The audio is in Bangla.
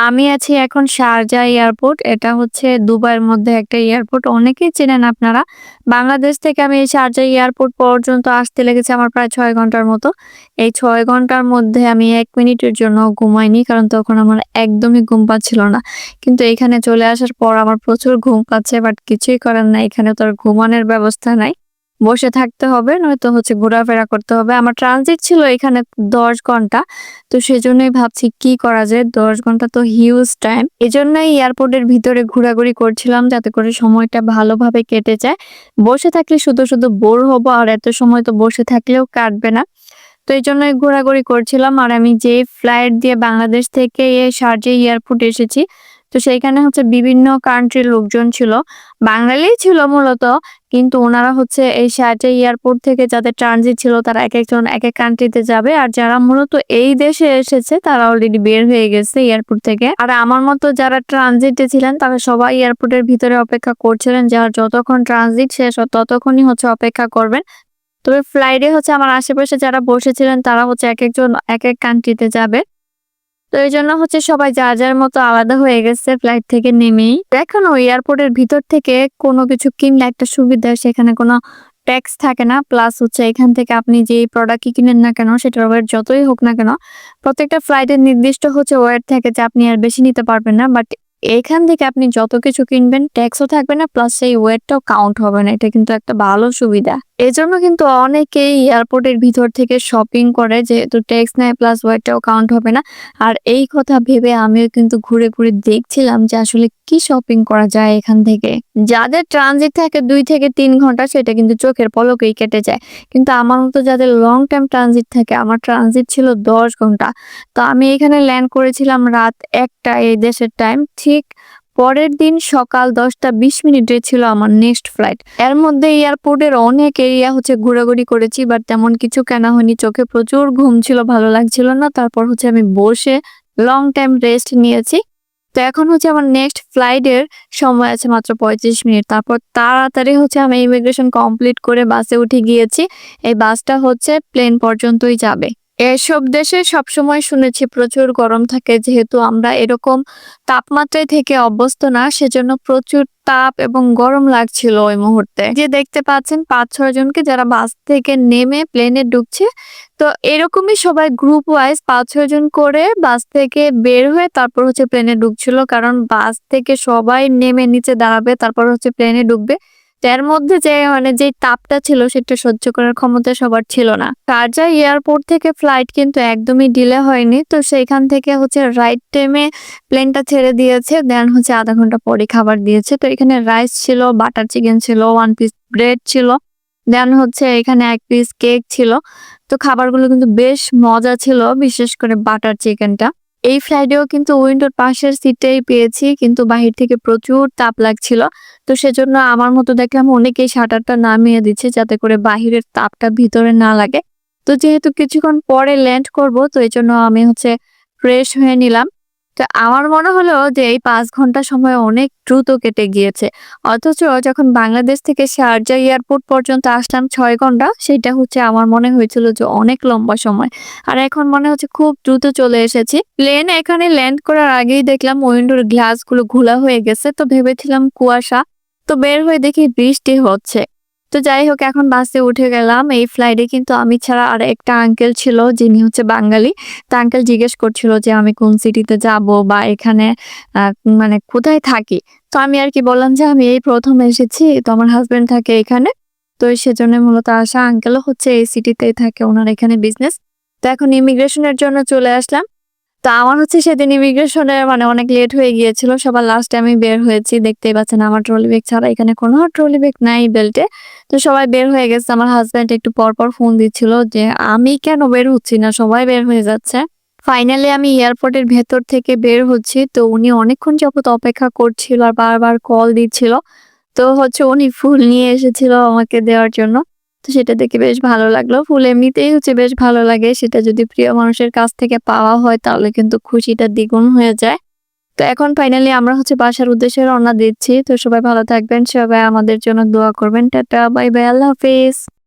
আমি আছি এখন শারজাহ এয়ারপোর্ট। এটা হচ্ছে দুবাইয়ের মধ্যে একটা এয়ারপোর্ট। অনেকেই চেনেন আপনারা। বাংলাদেশ থেকে আমি এই শারজাহ এয়ারপোর্ট পর্যন্ত আসতে লেগেছে আমার প্রায় ৬ ঘন্টার মতো। এই ৬ ঘন্টার মধ্যে আমি ১ মিনিটের জন্য ঘুমাইনি। কারণ তখন আমার একদমই ঘুম পাচ্ছিল না। কিন্তু এখানে চলে আসার পর আমার প্রচুর ঘুম পাচ্ছে। বাট কিছুই করার নাই। এখানে তো আর ঘুমানোর ব্যবস্থা নাই। বসে থাকতে হবে, নয়তো হচ্ছে ঘোরাফেরা করতে হবে। আমার ট্রানজিট ছিল এখানে ১০ ঘন্টা। তো সেজন্যই ভাবছি কি করা যায়। ১০ ঘন্টা তো হিউজ টাইম। এজন্যই এয়ারপোর্টের ভিতরে ঘোরাঘুরি করছিলাম যাতে করে সময়টা ভালোভাবে কেটে যায়। বসে থাকলে শুধু বোর হব, আর এত সময় তো বসে থাকলেও কাটবে না। তো এইজন্যই ঘোরাঘুরি করছিলাম। আর আমি যে ফ্লাইট দিয়ে বাংলাদেশ থেকে শারজাহ এয়ারপোর্ট এসেছি, তো সেইখানে হচ্ছে বিভিন্ন কান্ট্রির লোকজন ছিল। বাঙালিই ছিল মূলত। কিন্তু উনারা হচ্ছে এই শারজাহ এয়ারপোর্ট থেকে যাদের ট্রানজিট ছিল তারা একেকজন একেক কান্ট্রিতে যাবে। আর যারা মূলত এই দেশে এসেছে তারা অলরেডি বের হয়ে গেছে এয়ারপোর্ট থেকে। আর আমার মতো যারা ট্রানজিটে ছিলেন তারা সবাই এয়ারপোর্টের ভিতরে অপেক্ষা করছিলেন। যার যতক্ষণ ট্রানজিট শেষ হয় ততক্ষণই হচ্ছে অপেক্ষা করবেন। তবে ফ্লাইটে হচ্ছে আমার আশেপাশে যারা বসেছিলেন তারা হচ্ছে একেকজন একেক কান্ট্রিতে যাবে। তো এইজন্য হচ্ছে সবাই যার, যার মতো আলাদা হয়ে গেছে ফ্লাইট থেকে নেমেই। এখনো এয়ারপোর্টের ভিতর থেকে কোনো কিছু কিনলে একটা সুবিধা, সেখানে কোনো ট্যাক্স থাকে না। প্লাস হচ্ছে এখান থেকে আপনি যেই প্রোডাক্টই কিনেন না কেন, সেটার ওয়েট যতই হোক না কেন, প্রত্যেকটা ফ্লাইটের নির্দিষ্ট হচ্ছে ওয়েট থাকে যে আপনি আর বেশি নিতে পারবেন না। বাট এখান থেকে আপনি যত কিছু কিনবেন ট্যাক্সও থাকবে না, প্লাস সেই ওয়েটটাও কাউন্ট হবে না। এটা কিন্তু একটা ভালো সুবিধা। এজন্য কিন্তু অনেকেই এয়ারপোর্টের ভিতর থেকে শপিং করে, যেহেতু ট্যাক্স নেয় প্লাস ওয়েটটাও কাউন্ট হবে না। আর এই কথা ভেবে আমিও কিন্তু ঘুরে ঘুরে দেখছিলাম যে আসলে কি শপিং করা যায় এখান থেকে। যাদের ট্রানজিট থাকে ২ থেকে ৩ ঘন্টা সেটা কিন্তু চোখের পলকেই কেটে যায়। কিন্তু আমার মতো যাদের লং টাইম ট্রানজিট থাকে, আমার ট্রানজিট ছিল ১০ ঘন্টা। তো আমি এখানে ল্যান্ড করেছিলাম রাত ১টা এই দেশের টাইম। ঠিক পরের দিন সকাল ১০টা ২০ মিনিটে ছিল আমার নেক্সট ফ্লাইট। এর মধ্যে এয়ারপোর্টের অনেক এরিয়া হচ্ছে ঘোরাঘুরি করেছি, বাট তেমন কিছু কেনা হয়নি। চোখে প্রচুর ঘুম ছিল, ভালো লাগছিল না। তারপর হচ্ছে আমি বসে লং টাইম রেস্ট নিয়েছি। তো এখন হচ্ছে আমার নেক্সট ফ্লাইটের সময় আছে মাত্র ৩৫ মিনিট। তারপর তাড়াতাড়ি হচ্ছে আমি ইমিগ্রেশন কমপ্লিট করে বাসে উঠে গিয়েছি। এই বাসটা হচ্ছে প্লেন পর্যন্তই যাবে। এসব দেশে সবসময় শুনেছি প্রচুর গরম থাকে, যেহেতু আমরা এরকম তাপমাত্রায় থেকে অভ্যস্ত না, সেজন্য প্রচুর তাপ এবং গরম লাগছিল ওই মুহূর্তে। যে দেখতে পাচ্ছেন ৫-৬ জনকে যারা বাস থেকে নেমে প্লেনে ঢুকছে। তো এরকমই সবাই গ্রুপ ওয়াইজ ৫-৬ জন করে বাস থেকে বের হয়ে তারপর হচ্ছে প্লেনে ঢুকছিল। কারণ বাস থেকে সবাই নেমে নিচে দাঁড়াবে, তারপর হচ্ছে প্লেনে ঢুকবে। এর মধ্যে যে যেই তাপটা ছিল সেটা সহ্য করার ক্ষমতা সবার ছিল না। শারজাহ এয়ারপোর্ট থেকে ফ্লাইট কিন্তু একদমই ডিলে হয়নি। তো সেইখান থেকে হচ্ছে রাইট টাইমে প্লেনটা ছেড়ে দিয়েছে। দেন হচ্ছে ০.৫ ঘন্টা পরে খাবার দিয়েছে। তো এখানে রাইস ছিল, বাটার চিকেন ছিল, 1 পিস ব্রেড ছিল। দেন হচ্ছে এখানে ১ পিস কেক ছিল। তো খাবারগুলো কিন্তু বেশ মজা ছিল, বিশেষ করে বাটার চিকেনটা। এই ফ্লাইটেও কিন্তু উইন্ডোর পাশের সিটটাই পেয়েছি, কিন্তু বাহির থেকে প্রচুর তাপ লাগছিল। তো সেজন্য আমার মতো দেখলাম অনেকেই শাটারটা নামিয়ে দিচ্ছে যাতে করে বাহিরের তাপটা ভিতরে না লাগে। তো যেহেতু কিছুক্ষণ পরে ল্যান্ড করব, তো এইজন্য আমি হচ্ছে ফ্রেশ হয়ে নিলাম। তো আমার মনে হলো যে এই ৫ ঘন্টা সময় অনেক দ্রুত কেটে গিয়েছে। অথচ যখন বাংলাদেশ থেকে শারজাহ এয়ারপোর্ট পর্যন্ত আসলাম ৬ ঘন্টা, সেটা হচ্ছে আমার মনে হয়েছিল যে অনেক লম্বা সময়। আর এখন মনে হচ্ছে খুব দ্রুত চলে এসেছি। প্লেন এখানে ল্যান্ড করার আগেই দেখলাম উইন্ডোর গ্লাসগুলো ঘোলা হয়ে গেছে। তো ভেবেছিলাম কুয়াশা। তো বের হয়ে দেখি বৃষ্টি হচ্ছে। তো যাই হোক, এখন বাসে উঠে গেলাম। এই ফ্লাইটে কিন্তু আমি ছাড়া আর একটা আঙ্কেল ছিল, যিনি হচ্ছে বাঙালি। তো আঙ্কেল জিজ্ঞেস করছিল যে আমি কোন সিটিতে যাব বা এখানে আ মানে কোথায় থাকি। তো আমি আরকি বললাম যে আমি এই ১ম এসেছি। তো আমার হাসব্যান্ড থাকে এখানে। তো সেজন্য মূলত আসা। আঙ্কেলও হচ্ছে এই সিটিতেই থাকে। উনার এখানে বিজনেস। তো এখন ইমিগ্রেশনের জন্য চলে আসলাম। তো আমার হচ্ছে সেদিন ইমিগ্রেশনে অনেক লেট হয়ে গিয়েছিল। সবার লাস্টে আমি বের হয়েছি। দেখতেই পাচ্ছেন আমার ট্রলি ব্যাগ ছাড়া এখানে কোনো ট্রলি ব্যাগ নাই বেল্টে। তো সবাই বের হয়ে গেছে। আমার হাসব্যান্ড একটু পরপর ফোন দিচ্ছিল যে আমি কেন বের হচ্ছি না, সবাই বের হয়ে যাচ্ছে। ফাইনালি আমি এয়ারপোর্টের ভেতর থেকে বের হচ্ছি। তো উনি অনেকক্ষণ যাবত অপেক্ষা করছিল আর বারবার কল দিচ্ছিল। তো হচ্ছে উনি ফুল নিয়ে এসেছিল আমাকে দেওয়ার জন্য। তো সেটা দেখে বেশ ভালো লাগলো। ফুল এমনিতেই হচ্ছে বেশ ভালো লাগে। সেটা যদি প্রিয় মানুষের কাছ থেকে পাওয়া হয় তাহলে কিন্তু খুশিটা দ্বিগুণ হয়ে যায়। তো এখন ফাইনালি আমরা হচ্ছে বাসার উদ্দেশ্যে রওনা দিচ্ছি। তো সবাই ভালো থাকবেন। সবাই আমাদের জন্য দোয়া করবেন। টাটা, বাই বাই, আল্লাহ হাফেজ।